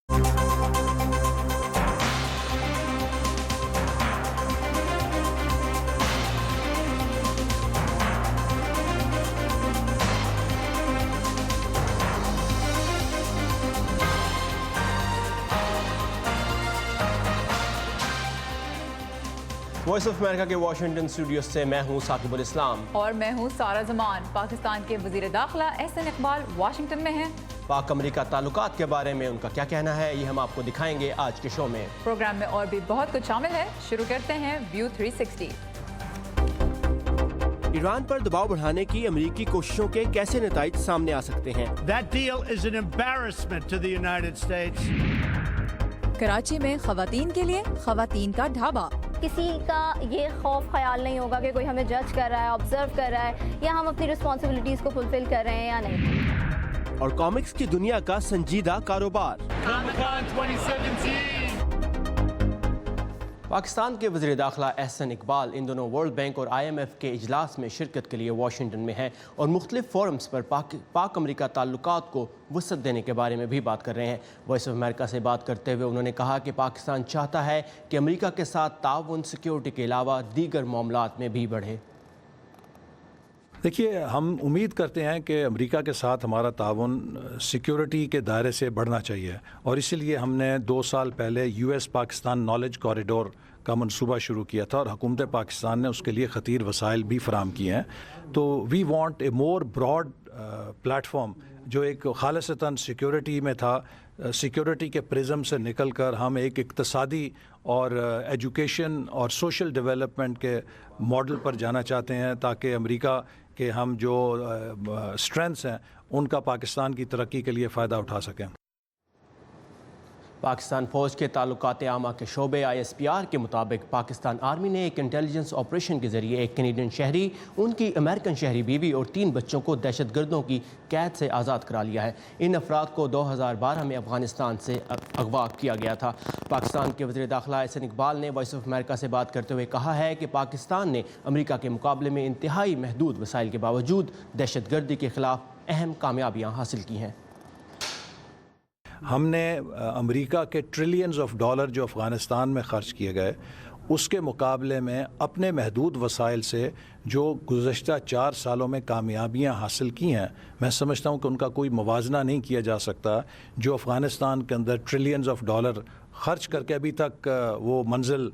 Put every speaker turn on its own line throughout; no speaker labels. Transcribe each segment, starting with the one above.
Voice of America کے Washington studio سے میں ہوں ثاقب الاسلام
اور میں ہوں سارا زمان۔ پاکستان کے وزیر داخلہ احسن اقبال واشنگٹن میں ہیں۔ پاک
امریکہ تعلقات کے بارے میں ان کا کیا کہنا ہے، یہ ہم آپ کو دکھائیں گے آج کے شو میں۔
پروگرام میں اور بھی بہت کچھ شامل ہے۔ شروع کرتے ہیں ویو 360۔
ایران پر دباؤ بڑھانے کی امریکی کوششوں کے کیسے نتائج سامنے آ سکتے ہیں؟
That deal is an embarrassment to the United States.
Karachi میں خواتین کے لیے خواتین کا ڈھابا۔
کسی کا یہ خوف خیال نہیں ہوگا کہ کوئی ہمیں جج کر رہا ہے، آبزرو کر رہا ہے، یا ہم اپنی رسپانسبلٹیز کو فلفل کر رہے ہیں یا نہیں۔
اور کامکس کی دنیا کا سنجیدہ کاروبار۔ پاکستان کے وزیر داخلہ احسن اقبال ان دونوں ورلڈ بینک اور IMF کے اجلاس میں شرکت کے لیے واشنگٹن میں ہیں اور مختلف فورمز پر پاک امریکہ تعلقات کو وسعت دینے کے بارے میں بھی بات کر رہے ہیں۔ وائس آف امریکہ سے بات کرتے ہوئے انہوں نے کہا کہ پاکستان چاہتا ہے کہ امریکہ کے ساتھ تعاون سیکیورٹی کے علاوہ دیگر معاملات میں بھی بڑھے۔
دیکھیے، ہم امید کرتے ہیں کہ امریکہ کے ساتھ ہمارا تعاون سیکیورٹی کے دائرے سے بڑھنا چاہیے، اور اسی لیے ہم نے 2 سال پہلے US پاکستان نالج کوریڈور کا منصوبہ شروع کیا تھا، اور حکومت پاکستان نے اس کے لیے خطیر وسائل بھی فراہم کیے ہیں۔ تو we want a more broad platform جو ایک خالصتاً سیکیورٹی میں تھا، سیکیورٹی کے پرزم سے نکل کر ہم ایک اقتصادی اور ایجوکیشن اور سوشل ڈیولپمنٹ کے ماڈل پر جانا چاہتے ہیں، تاکہ امریکہ کہ ہم جو اسٹرینتھس ہیں ان کا پاکستان کی ترقی کے لیے فائدہ اٹھا سکیں۔
پاکستان فوج کے تعلقات عامہ کے شعبے ISPR کے مطابق پاکستان آرمی نے ایک انٹیلیجنس آپریشن کے ذریعے ایک کینیڈین شہری، ان کی امریکن شہری بیوی اور 3 بچوں کو دہشت گردوں کی قید سے آزاد کرا لیا ہے۔ ان افراد کو 2012 میں افغانستان سے اغوا کیا گیا تھا۔ پاکستان کے وزیر داخلہ احسن اقبال نے وائس آف امریکہ سے بات کرتے ہوئے کہا ہے کہ پاکستان نے امریکہ کے مقابلے میں انتہائی محدود وسائل کے باوجود دہشت گردی کے خلاف اہم کامیابیاں حاصل کی ہیں۔
ہم نے امریکہ کے ٹریلینز آف ڈالر جو افغانستان میں خرچ کیے گئے، اس کے مقابلے میں اپنے محدود وسائل سے جو گزشتہ 4 سالوں میں کامیابیاں حاصل کی ہیں، میں سمجھتا ہوں کہ ان کا کوئی موازنہ نہیں کیا جا سکتا۔ جو افغانستان کے اندر ٹریلینز آف ڈالر خرچ کر کے ابھی تک وہ منزل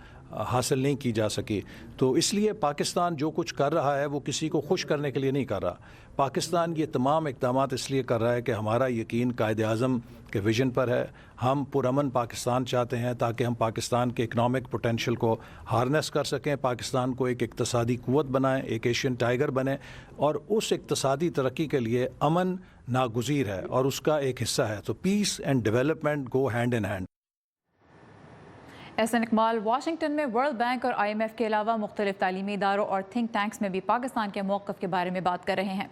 حاصل نہیں کی جا سکی، تو اس لیے پاکستان جو کچھ کر رہا ہے وہ کسی کو خوش کرنے کے لیے نہیں کر رہا۔ پاکستان یہ تمام اقدامات اس لیے کر رہا ہے کہ ہمارا یقین قائد اعظم کے ویژن پر ہے۔ ہم پرامن پاکستان چاہتے ہیں تاکہ ہم پاکستان کے اکنامک پوٹینشیل کو ہارنس کر سکیں، پاکستان کو ایک اقتصادی قوت بنائیں، ایک ایشین ٹائیگر بنے، اور اس اقتصادی ترقی کے لیے امن ناگزیر ہے اور اس کا ایک حصہ ہے۔ تو پیس and development go hand in hand.
Ahsan Iqbal Washington میں ورلڈ بینک اور IMF کے علاوہ مختلف تعلیمی اداروں اور تھنک ٹینکس میں بھی پاکستان کے موقف کے بارے میں بات کر رہے ہیں۔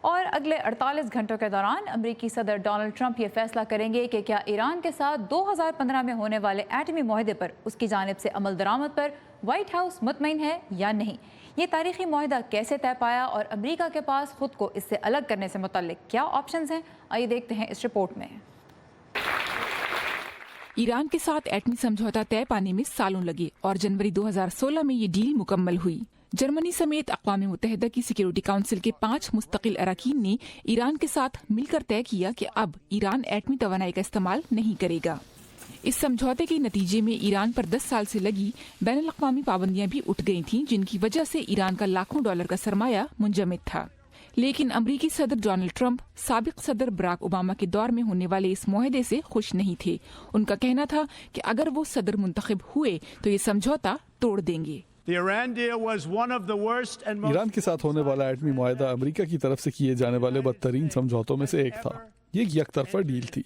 اور اگلے 48 گھنٹوں کے دوران امریکی صدر ڈونلڈ ٹرمپ یہ فیصلہ کریں گے کہ کیا ایران کے ساتھ 2015 میں ہونے والے ایٹمی معاہدے پر اس کی جانب سے عمل درآمد پر وائٹ ہاؤس مطمئن ہے یا نہیں۔ یہ تاریخی معاہدہ کیسے طے پایا اور امریکہ کے پاس خود کو اس سے الگ کرنے سے متعلق کیا آپشنز ہیں، آئیے دیکھتے ہیں اس رپورٹ میں۔
ایران کے ساتھ ایٹمی سمجھوتہ طے پانے میں سالوں لگے اور جنوری 2016 میں یہ ڈیل مکمل ہوئی۔ جرمنی سمیت اقوام متحدہ کی سیکیورٹی کونسل کے 5 مستقل اراکین نے ایران کے ساتھ مل کر طے کیا کہ اب ایران ایٹمی توانائی کا استعمال نہیں کرے گا۔ اس سمجھوتے کے نتیجے میں ایران پر 10 سال سے لگی بین الاقوامی پابندیاں بھی اٹھ گئی تھیں، جن کی وجہ سے ایران کا لاکھوں ڈالر کا سرمایہ منجمد تھا۔ لیکن امریکی صدر ڈونلڈ ٹرمپ سابق صدر براک اوباما کے دور میں ہونے والے اس معاہدے سے خوش نہیں تھے۔ ان کا کہنا تھا کہ اگر وہ صدر منتخب ہوئے تو یہ سمجھوتا توڑ دیں گے۔
ایران کے ساتھ ہونے والا ایٹمی معاہدہ امریکہ کی طرف سے کیے جانے والے بدترین سمجھوتوں میں سے ایک تھا۔ یہ ایک یک طرفہ ڈیل تھی۔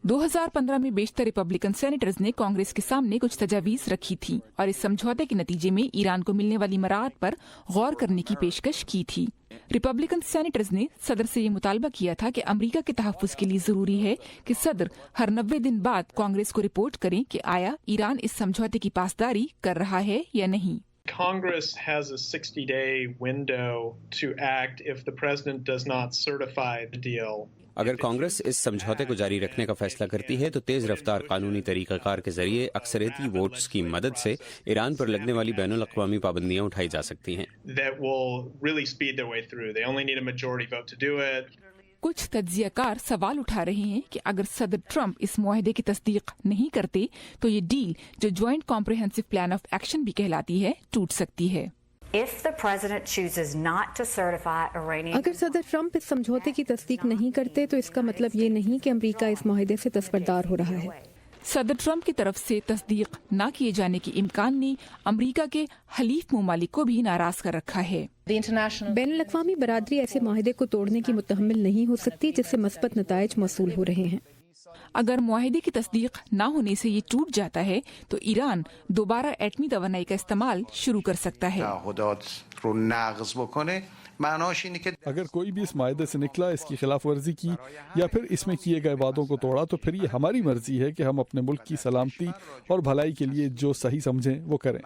2015 میں بیشتر ریپبلکن سینیٹرز نے کانگریس کے سامنے کچھ تجاویز رکھی تھی اور اس سمجھوتے کے نتیجے میں ایران کو ملنے والی مراعات پر غور کرنے کی پیشکش کی تھی۔ ریپبلکن سینیٹرز نے صدر سے یہ مطالبہ کیا تھا کہ امریکہ کے تحفظ کے لیے ضروری ہے کہ صدر ہر 90 دن بعد کانگریس کو رپورٹ کریں کہ آیا ایران اس سمجھوتے کی پاسداری کر رہا ہے یا نہیں۔
Congress has a 60-day window to act if the president does not certify the deal.
اگر کانگریس اس سمجھوتے کو جاری رکھنے کا فیصلہ کرتی ہے تو تیز رفتار قانونی طریقہ کار کے ذریعے اکثریتی ووٹس کی مدد سے ایران پر لگنے والی بین الاقوامی پابندیاں اٹھائی جا سکتی ہیں۔
that will really speed their way through. They only need a majority vote to do it.
کچھ تجزیہ کار سوال اٹھا رہے ہیں کہ اگر صدر ٹرمپ اس معاہدے کی تصدیق نہیں کرتے تو یہ ڈیل جو joint comprehensive plan of action بھی کہلاتی ہے ٹوٹ سکتی ہے۔
اگر صدر ٹرمپ اس سمجھوتے کی تصدیق نہیں کرتے تو اس کا مطلب یہ نہیں کہ امریکہ اس معاہدے سے دستبردار ہو رہا ہے۔
صدر ٹرمپ کی طرف سے تصدیق نہ کیے جانے کے امکان نے امریکہ کے حلیف ممالک کو بھی ناراض کر رکھا ہے۔
بین الاقوامی برادری ایسے معاہدے کو توڑنے کی متحمل نہیں ہو سکتی جس سے مثبت نتائج موصول ہو رہے ہیں۔
اگر معاہدے کی تصدیق نہ ہونے سے یہ ٹوٹ جاتا ہے تو ایران دوبارہ ایٹمی توانائی کا استعمال شروع کر سکتا ہے۔
اگر کوئی بھی اس معاہدے سے نکلا، اس کی خلاف ورزی کی یا پھر اس میں کیے گئے وعدوں کو توڑا تو پھر یہ ہماری مرضی ہے کہ ہم اپنے ملک کی سلامتی اور بھلائی کے لیے جو صحیح سمجھیں وہ کریں۔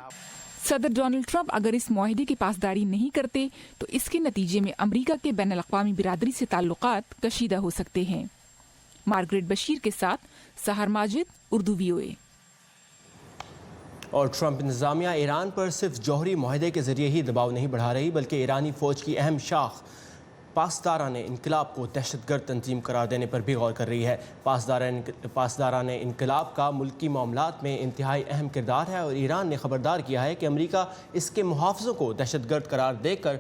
صدر ڈونلڈ ٹرمپ اگر اس معاہدے کی پاسداری نہیں کرتے تو اس کے نتیجے میں امریکہ کے بین الاقوامی برادری سے تعلقات کشیدہ ہو سکتے ہیں۔ مارگریٹ بشیر کے ساتھ سحر ماجد، اردو VOA۔
اور ٹرمپ انتظامیہ ایران پر صرف جوہری معاہدے کے ذریعے ہی دباؤ نہیں بڑھا رہی بلکہ ایرانی فوج کی اہم شاخ پاسداران انقلاب کو دہشت گرد تنظیم قرار دینے پر بھی غور کر رہی ہے۔ پاسداران انقلاب کا ملکی معاملات میں انتہائی اہم کردار ہے اور ایران نے خبردار کیا ہے کہ امریکہ اس کے محافظوں کو دہشت گرد قرار دے کر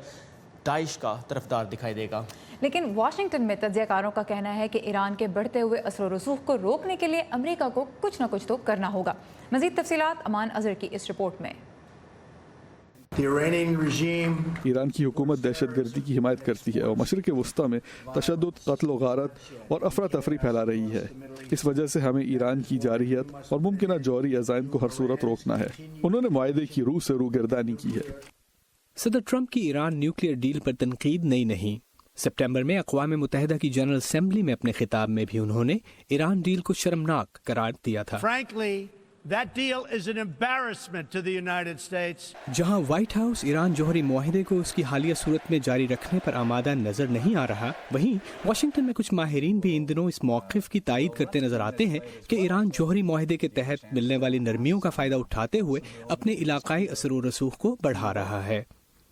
داعش کا طرفدار دکھائی دے گا۔
لیکن واشنگٹن میں تجزیہ کاروں کا کہنا ہے کہ ایران کے بڑھتے ہوئے اثر و رسوخ کو روکنے کے لیے امریکہ کو کچھ نہ کچھ تو کرنا ہوگا۔ مزید تفصیلات امان اظہر کی اس رپورٹ میں۔
ایران کی حکومت دہشت گردی کی حمایت کرتی ہے اور مشرق وسطی میں تشدد، قتل و غارت اور افراتفری پھیلا رہی ہے۔ اس وجہ سے ہمیں ایران کی جارحیت اور ممکنہ جوہری عزائم کو ہر صورت روکنا ہے۔ انہوں نے معاہدے کی روح سے روگردانی کی ہے۔
صدر ٹرمپ کی ایران نیوکلیئر ڈیل پر تنقید نئی نہیں۔ سپٹمبر میں اقوام متحدہ کی جنرل اسمبلی میں اپنے خطاب میں بھی انہوں نے ایران ڈیل کو شرمناک قرار دیا تھا۔
Frankly, that deal is an embarrassment to the United States.
جہاں وائٹ ہاؤس ایران جوہری معاہدے کو اس کی حالیہ صورت میں جاری رکھنے پر آمادہ نظر نہیں آ رہا، وہیں واشنگٹن میں کچھ ماہرین بھی ان دنوں اس موقف کی تائید کرتے نظر آتے ہیں کہ ایران جوہری معاہدے کے تحت ملنے والی نرمیوں کا فائدہ اٹھاتے ہوئے اپنے علاقائی اثر و رسوخ کو بڑھا رہا ہے۔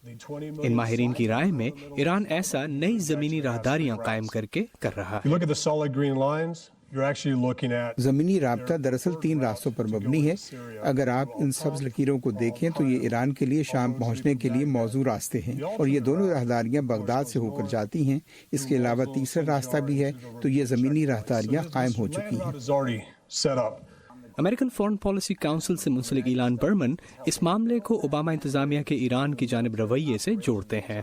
ان ماہرین کی رائے میں ایران ایسا نئی زمینی راہداریاں قائم کر کے کر رہا ہے۔
زمینی رابطہ دراصل 3 راستوں پر مبنی ہے۔ اگر آپ ان سبز لکیروں کو دیکھیں تو یہ ایران کے لیے شام پہنچنے کے لیے موزوں راستے ہیں اور یہ دونوں راہداریاں بغداد سے ہو کر جاتی ہیں۔ اس کے علاوہ تیسرا راستہ بھی ہے، تو یہ زمینی راہداریاں قائم ہو چکی ہیں۔
امریکن فورن پالیسی کونسل سے منسلک ایلان برمن اس معاملے کو اوباما انتظامیہ کے ایران کی جانب رویے سے جوڑتے ہیں۔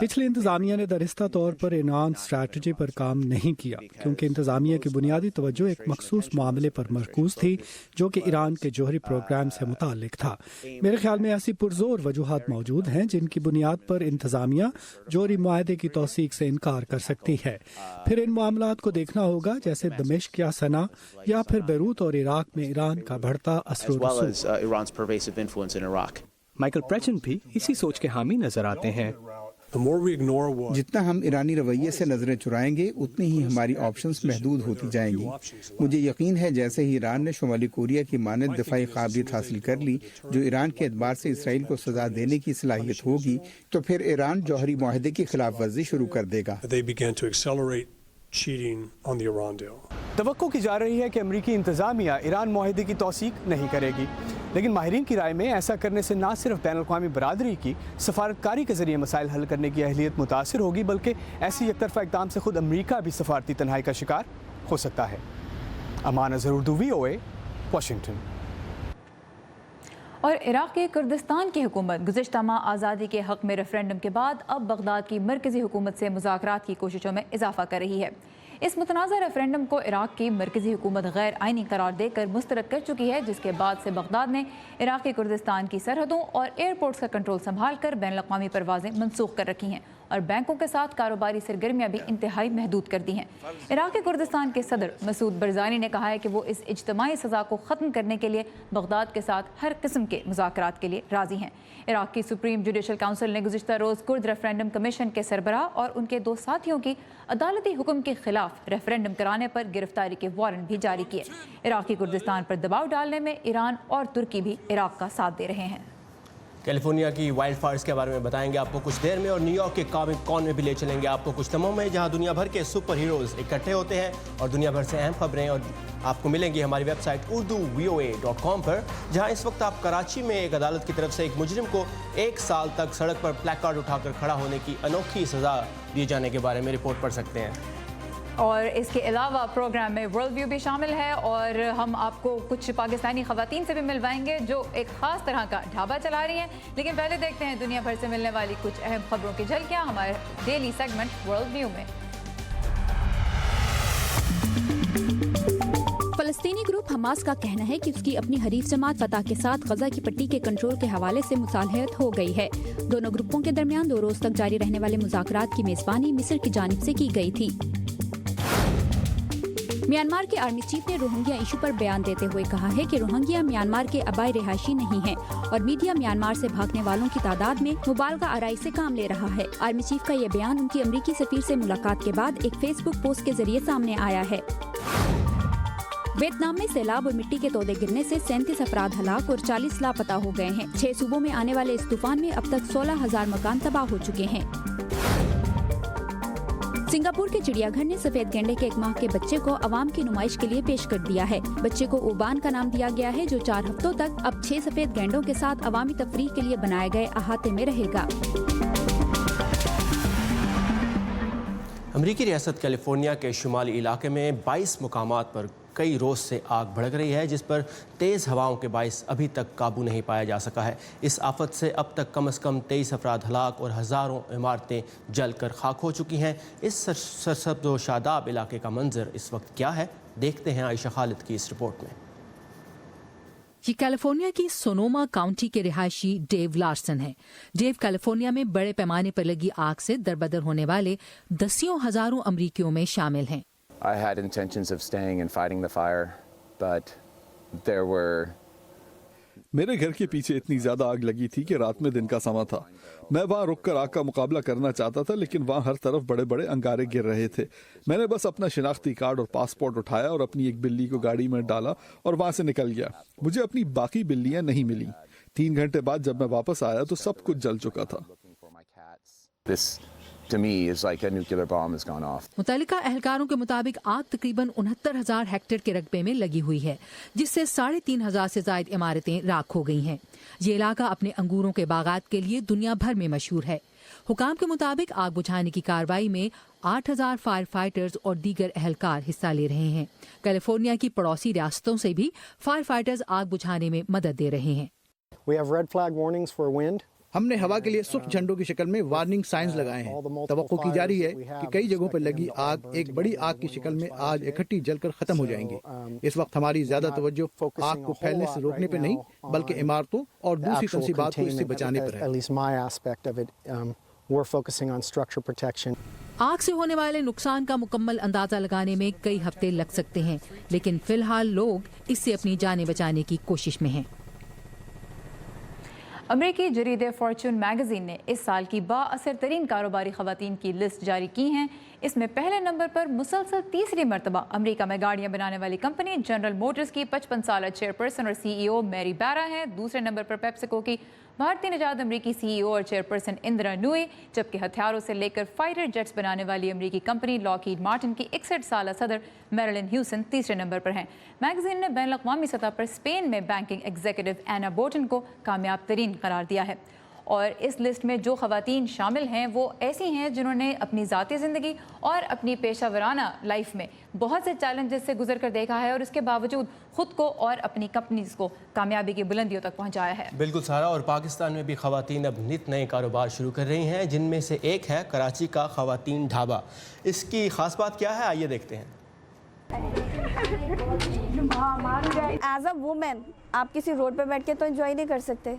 پچھلی انتظامیہ نے درستہ طور پر ایران اسٹریٹجی پر کام نہیں کیا کیونکہ انتظامیہ کی بنیادی توجہ ایک مخصوص معاملے پر مرکوز تھی جو کہ ایران کے جوہری پروگرام سے متعلق تھا۔ میرے خیال میں ایسی پرزور وجوہات موجود ہیں جن کی بنیاد پر انتظامیہ جوہری معاہدے کی توثیق سے انکار کر سکتی ہے۔ پھر ان معاملات کو دیکھنا ہوگا جیسے دمشق یا صنعا یا پھر بیروت اور عراق میں ایران کا بڑھتا اثر و رسوخ۔
مائیکل پریچن بھی اسی سوچ کے حامی نظر آتے ہیں۔
جتنا ہم ایرانی رویے سے نظریں چرائیں گے اتنی ہی ہماری آپشنز محدود ہوتی جائیں گی۔ مجھے یقین ہے جیسے ہی ایران نے شمالی کوریا کی مانند دفاعی قابلیت حاصل کر لی جو ایران کے اعتبار سے اسرائیل کو سزا دینے کی صلاحیت ہوگی، تو پھر ایران جوہری معاہدے کی خلاف ورزی شروع کر دے گا۔
توقع کی جا رہی ہے کہ امریکی انتظامیہ ایران معاہدے کی توثیق نہیں کرے گی، لیکن ماہرین کی رائے میں ایسا کرنے سے نہ صرف بین الاقوامی برادری کی سفارتکاری کے ذریعے مسائل حل کرنے کی اہلیت متاثر ہوگی بلکہ ایسی یک طرفہ اقدام سے خود امریکہ بھی سفارتی تنہائی کا شکار ہو سکتا ہے۔ امان اظہر، اردو VOA، واشنگٹن۔
اور عراق کے کردستان کی حکومت گزشتہ ماہ آزادی کے حق میں ریفرینڈم کے بعد اب بغداد کی مرکزی حکومت سے مذاکرات کی کوششوں میں اضافہ کر رہی ہے۔ اس متنازع ریفرینڈم کو عراق کی مرکزی حکومت غیر آئینی قرار دے کر مسترد کر چکی ہے، جس کے بعد سے بغداد نے عراقی کردستان کی سرحدوں اور ایئرپورٹس کا کنٹرول سنبھال کر بین الاقوامی پروازیں منسوخ کر رکھی ہیں اور بینکوں کے ساتھ کاروباری سرگرمیاں بھی انتہائی محدود کر دی ہیں۔ عراقی کردستان کے صدر مسعود برزانی نے کہا ہے کہ وہ اس اجتماعی سزا کو ختم کرنے کے لیے بغداد کے ساتھ ہر قسم کے مذاکرات کے لیے راضی ہیں۔ عراق کی سپریم جوڈیشل کونسل نے گزشتہ روز کرد ریفرینڈم کمیشن کے سربراہ اور ان کے 2 ساتھیوں کی عدالتی حکم کے خلاف ریفرینڈم کرانے پر گرفتاری کے وارنٹ بھی جاری کیے۔ عراقی کردستان پر دباؤ ڈالنے میں ایران اور ترکی بھی عراق کا ساتھ دے رہے ہیں۔
کیلیفورنیا کی وائلڈ فائرز کے بارے میں بتائیں گے آپ کو کچھ دیر میں، اور نیو یارک کے کامک کون میں بھی لے چلیں گے آپ کو کچھ تمام میں، جہاں دنیا بھر کے سپر ہیروز اکٹھے ہوتے ہیں اور دنیا بھر سے اہم خبریں اور آپ کو ملیں گی ہماری ویب سائٹ urduvoa.com پر، جہاں اس وقت آپ کراچی میں ایک عدالت کی طرف سے ایک مجرم کو 1 سال تک سڑک پر پلیک کارڈ اٹھا کر کھڑا ہونے کی انوکھی سزا دیے جانے کے بارے میں رپورٹ پڑھ سکتے ہیں۔
اور اس کے علاوہ پروگرام میں ورلڈ ویو بھی شامل ہے، اور ہم آپ کو کچھ پاکستانی خواتین سے بھی ملوائیں گے جو ایک خاص طرح کا ڈھابا چلا رہی ہیں۔ لیکن پہلے دیکھتے ہیں دنیا بھر سے ملنے والی کچھ اہم خبروں کی جھلکیاں ہمارے ڈیلی سیگمنٹ ورلڈ ویو میں۔
فلسطینی گروپ حماس کا کہنا ہے کہ اس کی اپنی حریف جماعت فتح کے ساتھ غزہ کی پٹی کے کنٹرول کے حوالے سے مصالحت ہو گئی ہے۔ دونوں گروپوں کے درمیان 2 روز تک جاری رہنے والے مذاکرات کی میزبانی مصر کی جانب سے کی گئی تھی۔ میانمار کے آرمی چیف نے روہنگیا ایشو پر بیان دیتے ہوئے کہا ہے کہ روہنگیا میانمار کے آبائی رہائشی نہیں ہیں اور میڈیا میانمار سے بھاگنے والوں کی تعداد میں مبالغہ آرائی سے کام لے رہا ہے۔ آرمی چیف کا یہ بیان ان کی امریکی سفیر سے ملاقات کے بعد ایک فیس بک پوسٹ کے ذریعے سامنے آیا ہے۔ ویتنام میں سیلاب اور مٹی کے تودے گرنے سے 37 افراد ہلاک اور 40 لاپتہ ہو گئے ہیں۔ 6 صوبوں میں آنے والے اس طوفان میں اب تک 16,000 مکان تباہ ہو چکے ہیں۔ سنگاپور کے چڑیا گھر نے سفید گینڈے کے 1 ماہ کے بچے کو عوام کی نمائش کے لیے پیش کر دیا ہے۔ بچے کو اوبان کا نام دیا گیا ہے، جو 4 ہفتوں تک اب 6 سفید گینڈوں کے ساتھ عوامی تفریح کے لیے بنائے گئے احاطے میں رہے گا۔
امریکی ریاست کیلیفورنیا کے شمالی علاقے میں 22 مقامات پر کئی روز سے آگ بھڑک رہی ہے، جس پر تیز ہواؤں کے باعث ابھی تک قابو نہیں پایا جا سکا ہے۔ اس آفت سے اب تک کم از کم 23 افراد ہلاک اور ہزاروں عمارتیں جل کر خاک ہو چکی ہیں۔ اس سرسبز و شاداب علاقے کا منظر اس وقت کیا ہے، دیکھتے ہیں عائشہ خالد کی اس رپورٹ میں۔
یہ کیلیفورنیا کی سونوما کاؤنٹی کے رہائشی ڈیو لارسن ہیں۔ ڈیو کیلیفورنیا میں بڑے پیمانے پر لگی آگ سے دربدر ہونے والے دسیوں ہزاروں امریکیوں میں شامل ہیں۔
I had intentions of staying and fighting the fire, but there were
میرے گھر کے پیچھے اتنی زیادہ آگ لگی تھی کہ رات میں دن کا سما تھا۔ میں وہاں رک کر آگ کا مقابلہ کرنا چاہتا تھا، لیکن وہاں ہر طرف بڑے بڑے انگارے گر رہے تھے۔ میں نے بس اپنا شناختی کارڈ اور پاسپورٹ اٹھایا اور اپنی ایک بلی کو گاڑی میں ڈالا اور وہاں سے نکل گیا۔ مجھے اپنی باقی بلیاں نہیں ملی۔ 3 گھنٹے بعد جب میں واپس آیا تو سب کچھ جل چکا تھا۔
متعلقہ اہلکاروں کے مطابق آگ تقریباً 69,000 ہیکٹر کے رقبے میں لگی ہوئی ہے، جس سے 3,500 سے زائد عمارتیں راکھ ہو گئی ہیں۔ یہ علاقہ اپنے انگوروں کے باغات کے لیے دنیا بھر میں مشہور ہے۔ حکام کے مطابق آگ بجھانے کی کارروائی میں 8,000 فائر فائٹرز اور دیگر اہلکار حصہ لے رہے ہیں۔ کیلیفورنیا کی پڑوسی ریاستوں سے بھی فائر فائٹرز آگ بجھانے میں مدد دے رہے ہیں۔
ہم نے ہوا کے لیے سرخ جھنڈوں کی شکل میں وارننگ سائنز لگائے ہیں۔ توقع کی جا رہی ہے کہ کئی جگہوں پر لگی آگ ایک بڑی آگ کی شکل میں آج اکٹھی جل کر ختم ہو جائیں گے۔ اس وقت ہماری زیادہ توجہ آگ کو پھیلنے سے روکنے پہ نہیں، بلکہ عمارتوں اور دوسری تنصیبات کو اس سے بچانے پر ہے۔
آگ سے ہونے والے نقصان کا مکمل اندازہ لگانے میں کئی ہفتے لگ سکتے ہیں، لیکن فی الحال لوگ اس سے اپنی جانیں بچانے کی کوشش میں ہیں۔
امریکی جریدے فارچون میگزین نے اس سال کی با اثر ترین کاروباری خواتین کی لسٹ جاری کی ہیں۔ اس میں پہلے نمبر پر مسلسل تیسری مرتبہ امریکہ میں گاڑیاں بنانے والی کمپنی جنرل موٹرز کی 55 سالہ چیئرپرسن اور CEO میری بیرا ہیں۔ دوسرے نمبر پر پیپسیکو کی بھارتی نژاد امریکی CEO اور چیئرپرسن اندرا نوئی، جبکہ ہتھیاروں سے لے کر فائٹر جیٹس بنانے والی امریکی کمپنی لاکہیڈ مارٹن کی 61 سالہ صدر میرلن ہیوسن تیسرے نمبر پر ہیں۔ میگزین نے بین الاقوامی سطح پر اسپین میں بینکنگ ایگزیکٹو اینا بوٹن کو کامیاب ترین قرار دیا ہے، اور اس لسٹ میں جو خواتین شامل ہیں وہ ایسی ہیں جنہوں نے اپنی ذاتی زندگی اور اپنی پیشہ ورانہ لائف میں بہت سے چیلنجز سے گزر کر دیکھا ہے، اور اس کے باوجود خود کو اور اپنی کمپنیز کو کامیابی کی بلندیوں تک پہنچایا ہے۔
بالکل سارا، اور پاکستان میں بھی خواتین اب نت نئے کاروبار شروع کر رہی ہیں، جن میں سے ایک ہے کراچی کا خواتین ڈھابا۔ اس کی خاص بات کیا ہے، آئیے دیکھتے ہیں۔
ایز اے وومن آپ کسی روڈ پہ بیٹھ کے تو انجوائے نہیں کر سکتے،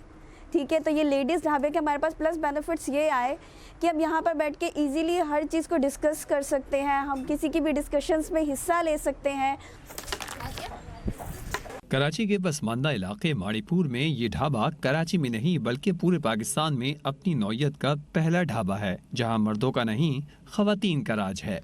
ٹھیک ہے. تو یہ لیڈیز ڈھابے کے ہمارے پاس پلس بینیفٹس یہ آئے کہ اب یہاں پر بیٹھ کے ایزیلی ہر چیز کو ڈسکس کر سکتے ہیں, ہم کسی کی بھی ڈسکشنز میں حصہ لے سکتے ہیں.
کراچی کے پسماندہ علاقے ماڑی پور میں یہ ڈھابا کراچی میں نہیں بلکہ پورے پاکستان میں اپنی نوعیت کا پہلا ڈھابا ہے جہاں مردوں کا نہیں خواتین کا راج ہے.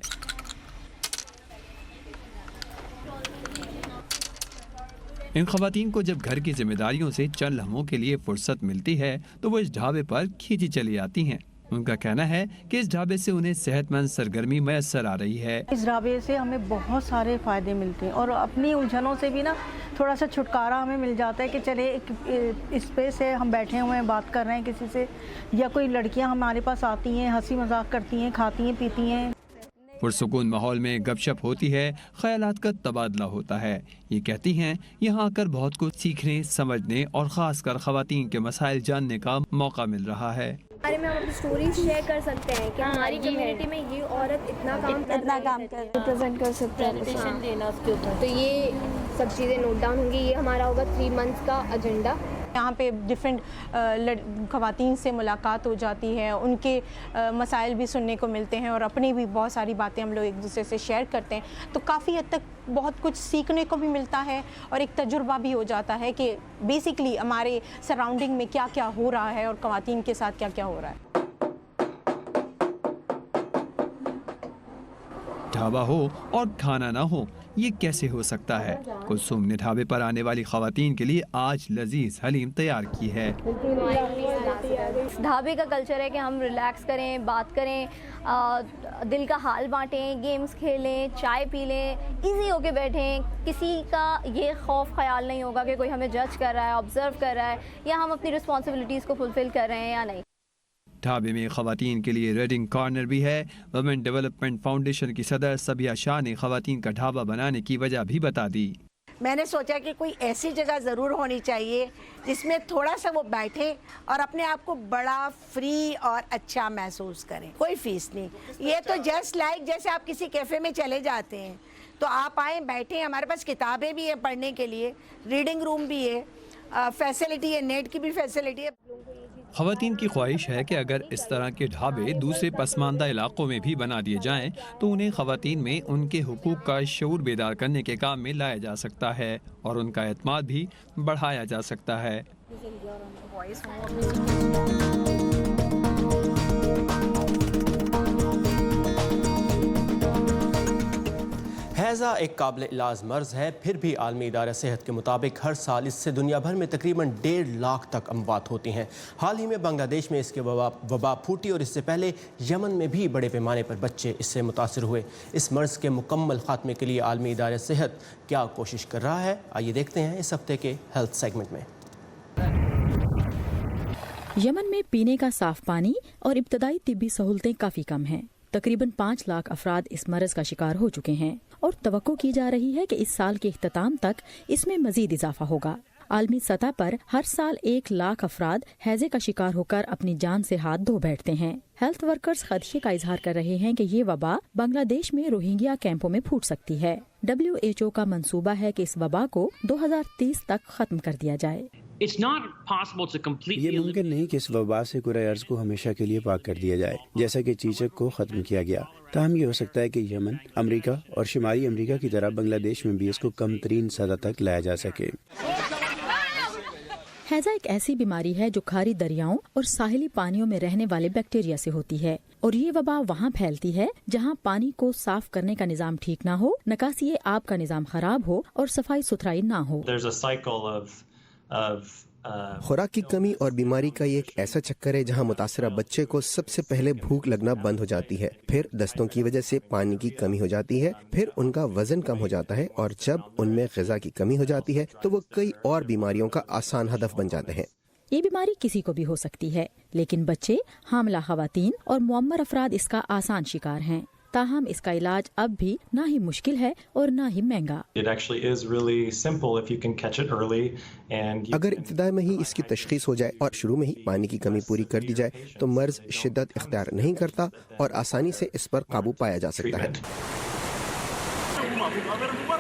ان خواتین کو جب گھر کی ذمہ داریوں سے چند لمحوں کے لیے فرصت ملتی ہے تو وہ اس ڈھابے پر کھینچی چلی آتی ہیں. ان کا کہنا ہے کہ اس ڈھابے سے انہیں صحت مند سرگرمی میسر آ رہی ہے.
اس ڈھابے سے ہمیں بہت سارے فائدے ملتے ہیں اور اپنی الجھنوں سے بھی نا تھوڑا سا چھٹکارا ہمیں مل جاتا ہے کہ چلے اس پہ سے ہم بیٹھے ہوئے ہیں, بات کر رہے ہیں کسی سے, یا کوئی لڑکیاں ہمارے پاس آتی ہیں, ہنسی مذاق کرتی ہیں, کھاتی ہیں, پیتی ہیں.
پرسکون ماحول میں گپ شپ ہوتی ہے, خیالات کا تبادلہ ہوتا ہے. یہ کہتی ہیں یہاں آ کر بہت کچھ سیکھنے, سمجھنے اور خاص کر خواتین کے مسائل جاننے کا موقع مل رہا ہے.
بارے میں ہم اپنی سٹوریز شیئر کر سکتے ہیں کہ ہماری کمیونٹی میں یہ عورت اتنا کام ریپرزینٹ کر سکتے ہیں دینا اس کے اوپر. تو یہ سب چیزیں نوٹ ڈاؤن ہوں گی. یہ ہمارا ہوگا 3 منتھس کا ایجنڈا.
یہاں پہ ڈفرینٹ خواتین سے ملاقات ہو جاتی ہے, ان کے مسائل بھی سننے کو ملتے ہیں اور اپنی بھی بہت ساری باتیں ہم لوگ ایک دوسرے سے شیئر کرتے ہیں. تو کافی حد تک بہت کچھ سیکھنے کو بھی ملتا ہے اور ایک تجربہ بھی ہو جاتا ہے کہ بیسکلی ہمارے سراؤنڈنگ میں کیا کیا ہو رہا ہے اور خواتین کے ساتھ کیا کیا ہو رہا ہے.
ڈھابا ہو اور کھانا نہ ہو, یہ کیسے ہو سکتا ہے؟ کلثوم نے ڈھابے پر آنے والی خواتین کے لیے آج لذیذ حلیم تیار کی ہے.
ڈھابے کا کلچر ہے کہ ہم ریلیکس کریں, بات کریں, دل کا حال بانٹیں, گیمز کھیلیں, چائے پی لیں, ایزی ہو کے بیٹھیں. کسی کا یہ خوف خیال نہیں ہوگا کہ کوئی ہمیں جج کر رہا ہے, آبزرو کر رہا ہے, یا ہم اپنی رسپانسبلٹیز کو فلفل کر رہے ہیں یا نہیں.
ڈھابے میں خواتین کے لیے ریڈنگ کارنر بھی ہے. ویمن ڈیولپمنٹ فاؤنڈیشن کی صدر سبیہ شاہ نے خواتین کا ڈھابا بنانے کی وجہ بھی بتا دی.
میں نے سوچا کہ کوئی ایسی جگہ ضرور ہونی چاہیے جس میں تھوڑا سا وہ بیٹھیں اور اپنے آپ کو بڑا فری اور اچھا محسوس کریں. کوئی فیس نہیں. یہ تو جسٹ لائک جیسے آپ کسی کیفے میں چلے جاتے ہیں تو آپ آئیں, بیٹھیں. ہمارے پاس کتابیں بھی ہیں پڑھنے کے لیے, ریڈنگ روم بھی ہے, فیسلٹی ہے, نیٹ کی بھی فیسلٹی ہے.
خواتین کی خواہش ہے کہ اگر اس طرح کے ڈھابے دوسرے پسماندہ علاقوں میں بھی بنا دیے جائیں تو انہیں خواتین میں ان کے حقوق کا شعور بیدار کرنے کے کام میں لایا جا سکتا ہے اور ان کا اعتماد بھی بڑھایا جا سکتا ہے.
ہیضہ ایک قابل علاج مرض ہے, پھر بھی عالمی ادارہ صحت کے مطابق ہر سال اس سے دنیا بھر میں تقریباً 1.5 لاکھ تک اموات ہوتی ہیں. حال ہی میں بنگلہ دیش میں اس کے وبا پھوٹی اور اس سے پہلے یمن میں بھی بڑے پیمانے پر بچے اس سے متاثر ہوئے. اس مرض کے مکمل خاتمے کے لیے عالمی ادارہ صحت کیا کوشش کر رہا ہے, آئیے دیکھتے ہیں اس ہفتے کے ہیلتھ سیگمنٹ میں.
یمن میں پینے کا صاف پانی اور ابتدائی طبی سہولتیں کافی کم ہیں. تقریباً 5 لاکھ افراد اس مرض کا شکار ہو چکے ہیں اور توقع کی جا رہی ہے کہ اس سال کے اختتام تک اس میں مزید اضافہ ہوگا. عالمی سطح پر ہر سال 1 لاکھ افراد ہیضے کا شکار ہو کر اپنی جان سے ہاتھ دھو بیٹھتے ہیں. ہیلتھ ورکرز خدشے کا اظہار کر رہے ہیں کہ یہ وبا بنگلہ دیش میں روہنگیا کیمپوں میں پھوٹ سکتی ہے. WHO کا منصوبہ ہے کہ اس وبا کو 2030 تک ختم کر دیا جائے.
یہ ممکن نہیں کہ اس وبا سے کرۂ ارض کو ہمیشہ کے لیے پاک کر دیا جائے جیسا کہ چیچک کو ختم کیا گیا. تاہم یہ ہو سکتا ہے کہ یمن, امریکہ اور شمالی امریکہ کی طرح بنگلہ دیش میں بھی اس کو کم ترین سطح تک لایا جا سکے.
ہیضہ ایک ایسی بیماری ہے جو کھاری دریاؤں اور ساحلی پانیوں میں رہنے والے بیکٹیریا سے ہوتی ہے اور یہ وبا وہاں پھیلتی ہے جہاں پانی کو صاف کرنے کا نظام ٹھیک نہ ہو, نکاسی آب کا نظام خراب ہو اور صفائی ستھرائی نہ ہو.
خوراک کی کمی اور بیماری کا یہ ایک ایسا چکر ہے جہاں متاثرہ بچے کو سب سے پہلے بھوک لگنا بند ہو جاتی ہے, پھر دستوں کی وجہ سے پانی کی کمی ہو جاتی ہے, پھر ان کا وزن کم ہو جاتا ہے اور جب ان میں غذا کی کمی ہو جاتی ہے تو وہ کئی اور بیماریوں کا آسان ہدف بن جاتے ہیں.
یہ بیماری کسی کو بھی ہو سکتی ہے لیکن بچے, حاملہ خواتین اور معمر افراد اس کا آسان شکار ہیں. تاہم اس کا علاج اب بھی نہ ہی مشکل ہے اور نہ ہی مہنگا.
اگر ابتدا میں ہی اس کی تشخیص ہو جائے اور شروع میں ہی پانی کی کمی پوری کر دی جائے تو مرض شدت اختیار نہیں کرتا اور آسانی سے اس پر قابو پایا جا سکتا ہے.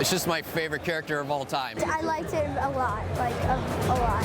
It's just my favorite character of all time.
I liked it a lot, a lot.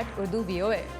@UrduVOA।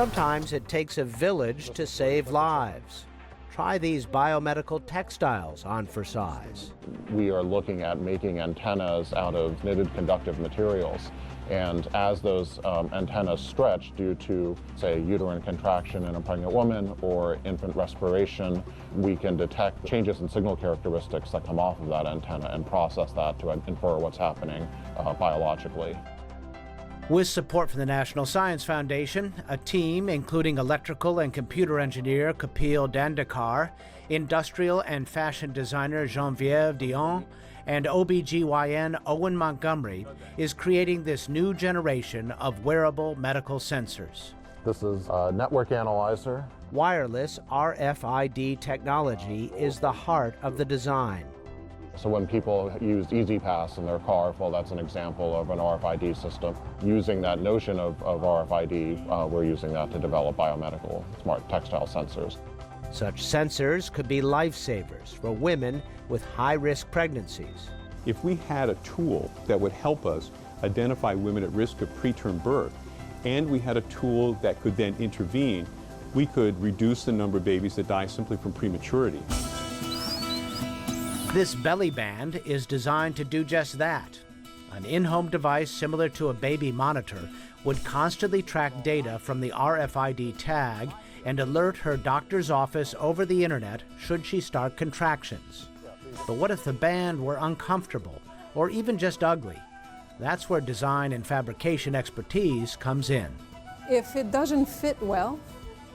Sometimes it takes a village to save lives. Try these biomedical textiles on for size.
We are looking at making antennas out of knitted conductive materials. And as those antennas stretch due to, say, uterine contraction in a pregnant woman or infant respiration, we can detect changes in signal characteristics that come off of that antenna and process that to infer what's happening biologically.
With support from the National Science Foundation, a team including electrical and computer engineer Kapil Dandekar, industrial and fashion designer Geneviève Dion, and OBGYN Owen Montgomery is creating this new generation of wearable medical sensors.
This is a network analyzer.
Wireless RFID technology is the heart of the design.
So when people use EasyPass in their car, well, that's an example of an RFID system. Using that notion of RFID, we're using that to develop biomedical smart textile sensors.
Such sensors could be lifesavers for women with high-risk pregnancies.
If we had a tool that would help us identify women at risk of preterm birth, and we had a tool that could then intervene, we could reduce the number of babies that die simply from prematurity.
This belly band is designed to do just that. An in-home device similar to a baby monitor would constantly track data from the RFID tag and alert her doctor's office over the internet should she start contractions. But what if the band were uncomfortable or even just ugly? That's where design and fabrication expertise comes in.
If it doesn't fit well,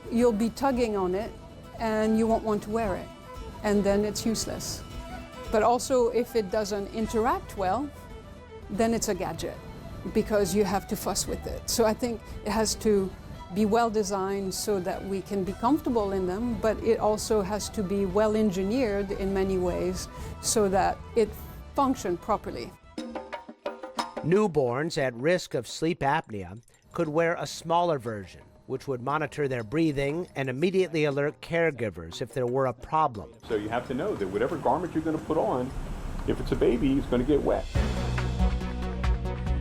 you'll be tugging on it and you won't want to wear it, and then it's useless. But also, if it doesn't interact well, then it's a gadget because you have to fuss with it. So I think it has to be well designed so that we can be comfortable in them, but it also has to be well engineered in many ways so that it functions properly.
Newborns at risk of sleep apnea could wear a smaller version, which would monitor their breathing and immediately alert caregivers if there were a problem.
So you have to know that whatever garment you're going to put on, if it's a baby, it's going to get wet.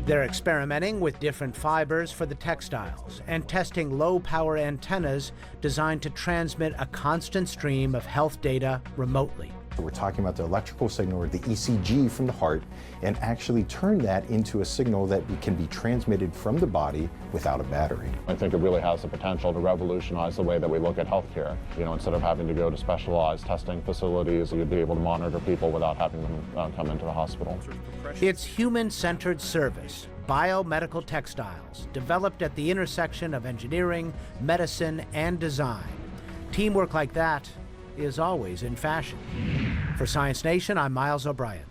They're experimenting with different fibers for the textiles and testing low-power antennas designed to transmit a constant stream of health data remotely.
We're talking about the electrical signal or the ECG from the heart and actually turn that into a signal that can be transmitted from the body without a battery.
I think it really has the potential to revolutionize the way that we look at healthcare. You know, instead of having to go to specialized testing facilities, you'd be able to monitor people without having them come into the hospital.
It's human-centered service, biomedical textiles, developed at the intersection of engineering, medicine, and design. Teamwork like that is always in fashion. For Science Nation, I'm Miles O'Brien.